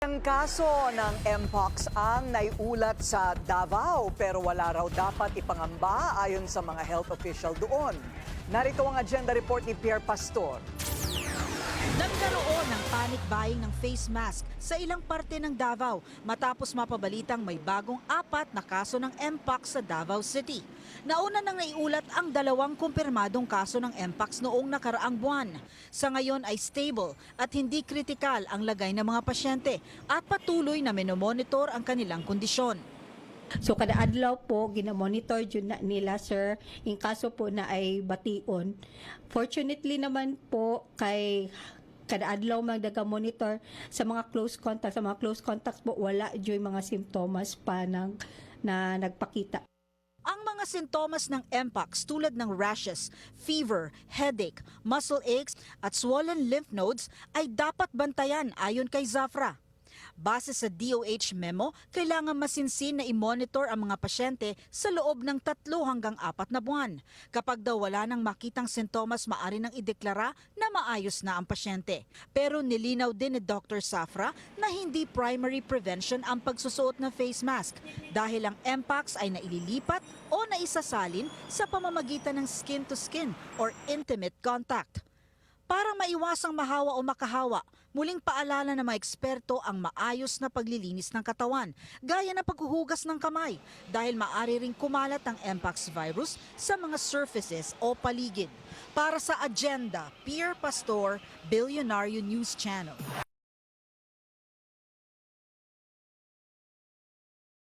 Ang kaso ng Mpox ang naiulat sa Davao pero wala raw dapat ipangamba ayon sa mga health official doon. Narito ang agenda report ni Pierre Pastor. Nagkaroon ng panic buying ng face mask sa ilang parte ng Davao matapos mapabalitang may bagong 4 na kaso ng Mpox sa Davao City. Nauna nang naiulat ang 2 kumpirmadong kaso ng Mpox noong nakaraang buwan. Sa ngayon ay stable at hindi kritikal ang lagay ng mga pasyente at patuloy na minomonitor ang kanilang kondisyon. So kada adlaw po ginamonitor jud na nila sir in kaso po na ay bation. Fortunately naman po kay kada adlaw magdaga-monitor sa mga close contacts po wala joy mga simptomas pa na nagpakita. Ang mga sintomas ng Mpox tulad ng rashes, fever, headache, muscle aches at swollen lymph nodes ay dapat bantayan ayon kay Zafra. Base sa DOH memo, kailangan masinsin na i-monitor ang mga pasyente sa loob ng 3 hanggang 4 na buwan. Kapag daw wala nang makitang sintomas, maaari nang ideklara na maayos na ang pasyente. Pero nilinaw din ni Dr. Zafra na hindi primary prevention ang pagsusuot ng face mask dahil ang Mpox ay naililipat o naisasalin sa pamamagitan ng skin-to-skin or intimate contact. Para maiwasang mahawa o makahawa, muling paalala ng mga eksperto ang maayos na paglilinis ng katawan, gaya ng paghuhugas ng kamay, dahil maaari ring kumalat ang Mpox virus sa mga surfaces o paligid. Para sa Agenda, Pierre Pastor, Billionario News Channel.